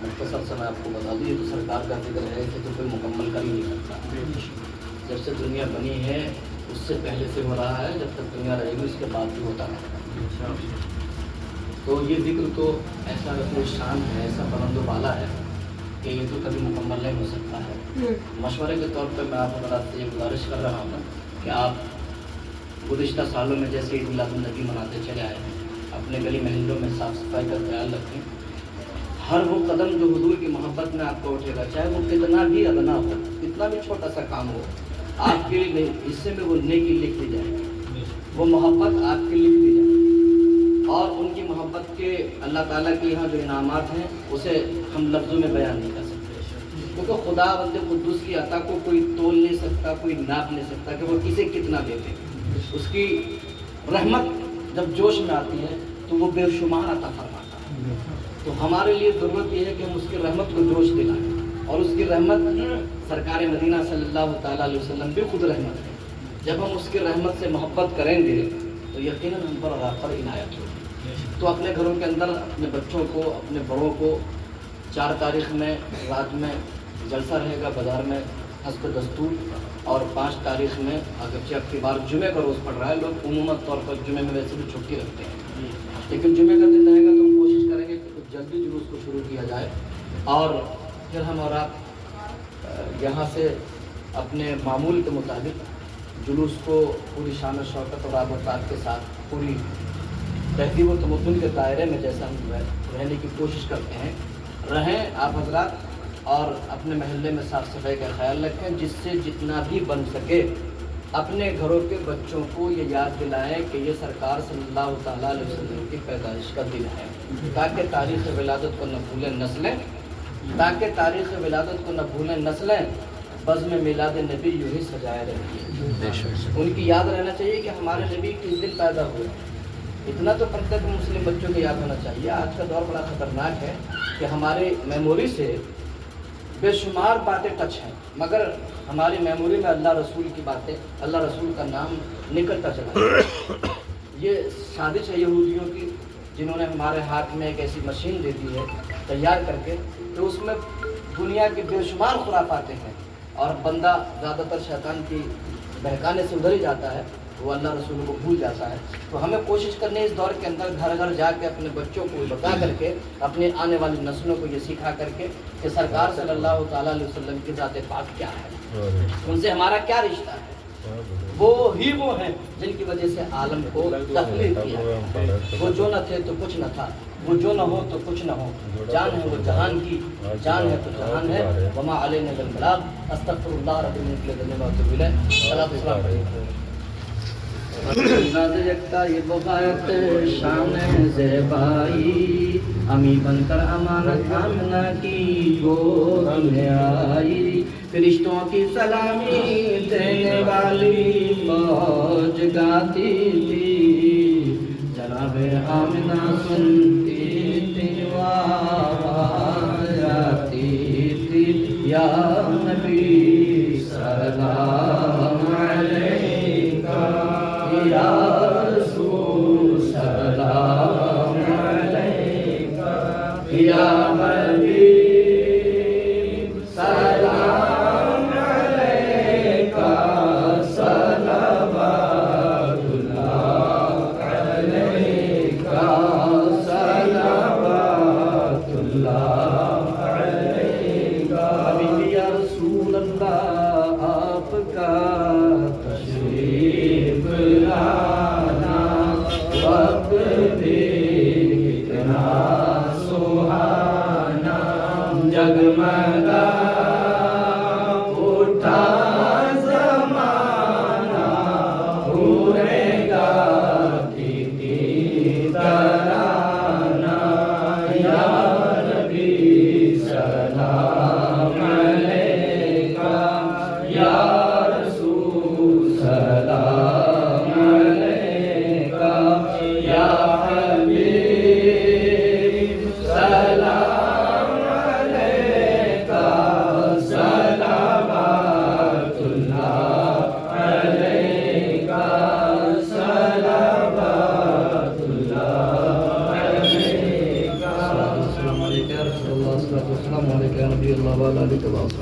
مختصر سے میں آپ کو بتا دوں، یہ تو سرکار کا ذکر ہے کہ تو کوئی مکمل کر ہی نہیں سکتا. جب سے دنیا بنی ہے اس سے پہلے سے ہو رہا ہے، جب تک دنیا رہے گی اس کے بعد بھی ہوتا رہے. تو یہ ذکر تو ایسا کوئی شان ہے، ایسا بلند و بالا ہے کہ یہ تو کبھی مکمل نہیں ہو سکتا ہے. مشورے کے طور پہ میں آپ حضرات سے یہ گزارش کر رہا ہوں کہ آپ گزشتہ سالوں میں جیسے عید میلاد النبی مناتے چلے آئے ہیں، اپنے گلی محلوں میں صاف صفائی کا خیال رکھیں. ہر وہ قدم جو حضور کی محبت میں آپ کو اٹھے گا، چاہے وہ کتنا بھی ادنا ہو، کتنا بھی چھوٹا سا کام ہو، آپ کے حصے میں وہ نیکی لکھ دی جائے گی، وہ محبت آپ کی لکھ دی جائے گی. اور ان کی محبت کے اللہ تعالیٰ کے یہاں جو انعامات ہیں اسے ہم لفظوں میں بیان نہیں کر سکتے، کیونکہ خدا بند قدوس کی عطا کو کوئی تول نہیں سکتا، کوئی ناپ نہیں سکتا کہ وہ کسے کتنا دیتے. اس کی رحمت جب جوش میں آتی ہے تو وہ بے شمار عطا فرماتا ہے. تو ہمارے لیے ضرورت یہ ہے کہ ہم اس کی رحمت کو جوش دلائیں، اور اس کی رحمت سرکار مدینہ صلی اللہ تعالیٰ علیہ وسلم بھی خود رحمت ہے. جب ہم اس کی رحمت سے محبت کریں گے تو یقیناً ہم پر اللہ پر عنایت ہوگی. تو اپنے گھروں کے اندر اپنے بچوں کو، اپنے بڑوں کو 4 تاریخ میں رات میں جلسہ رہے گا بازار میں حسب دستور، اور 5 تاریخ میں اگرچہ اب کی بار جمعے کا روز پڑ رہا ہے، لوگ عموماً طور پر جمعے میں ویسے بھی چھٹی رکھتے ہیں، لیکن جمعے کا دن رہے گا تو ہم کوشش کریں گے کہ کچھ جلدی جلوس کو شروع کیا جائے، اور پھر ہم اور آپ یہاں سے اپنے معمول کے مطابق جلوس کو پوری شان و شوکت اور آب و تاب کے ساتھ پوری تہذیب و تمدن کے دائرے میں جیسا ہم رہنے کی کوشش کرتے ہیں رہیں آپ حضرات. اور اپنے محلے میں صاف صفائی کا خیال رکھیں، جس سے جتنا بھی بن سکے اپنے گھروں کے بچوں کو یہ یاد دلائیں کہ یہ سرکار صلی اللہ تعالیٰ علیہ وسلم کی پیدائش کا دن ہے، تاکہ تاریخ ولادت کو نہ بھولیں نسلیں، تاکہ تاریخ ولادت کو نہ بھولیں نسلیں، بزم میلاد نبی یوں ہی سجائے رہتی ہے. ان کی یاد رہنا چاہیے کہ ہمارے نبی کس دن پیدا ہوئے. اتنا تو پرتیک مسلم بچوں کو یاد ہونا چاہیے. آج کا دور بڑا خطرناک ہے کہ ہماری میموری سے بے شمار باتیں ٹچ ہیں، مگر ہماری میموری میں اللہ رسول کی باتیں، اللہ رسول کا نام نکلتا چلا ہے. یہ سازش ہے یہودیوں کی، جنہوں نے ہمارے ہاتھ میں ایک ایسی مشین دے دی ہے تیار کر کے کہ اس میں دنیا کی بے شمار خرافاتیں ہیں، اور بندہ زیادہ تر شیطان کی بہکانے سے ادھر ہی جاتا ہے، وہ اللہ رسول کو بھول جاتا ہے. تو ہمیں کوشش کرنی ہے اس دور کے اندر گھر گھر جا کے اپنے بچوں کو بتا کر کے، اپنے آنے والی نسلوں کو یہ سکھا کر کے کہ سرکار صلی اللہ تعالیٰ علیہ وسلم کی ذات پاک کیا ہے، ان سے ہمارا کیا رشتہ ہے. وہ ہی وہ ہیں جن کی وجہ سے عالم کو تخلیق کیا. وہ جو نہ تھے تو کچھ نہ تھا، وہ جو نہ ہو تو کچھ نہ ہو، جان ہے وہ جہان کی، جان ہے تو جہان ہے. وما علینا الا البلاغ. استغفر اللہ رب العالمین واتوب الیہ. صلاۃ والسلام علیکم. ناز یکتا یہ بغایت شان زیبائی، امی بن کر امانت آمنہ کی گود میں آئی. فرشتوں کی سلامی دینے والی موج گاتی تھی، جناب آمنہ سنتی تھی آواز آتی تھی، یا نبی سلام علیکہ، یا رسول سلام علیکہ، یا حبیب سلام علیکہ، صلوات اللہ علیکہ، صلوات اللہ علیکہ. حبیبی یا رسول اللہ، آپ کا تشریف لانا وقت بھی کتنا سہانا، جگمگا اٹھا زمانہ، پورے گاتی کی ترانہ، یا نبی سلام علیکہ، یا رسول سلام علیکہ، یا حبیب سلام علیکہ، علیکہ رسول اللہ صلی اللہ علیہ وسلم علیکہ نبی اللہ علیہ وسلم.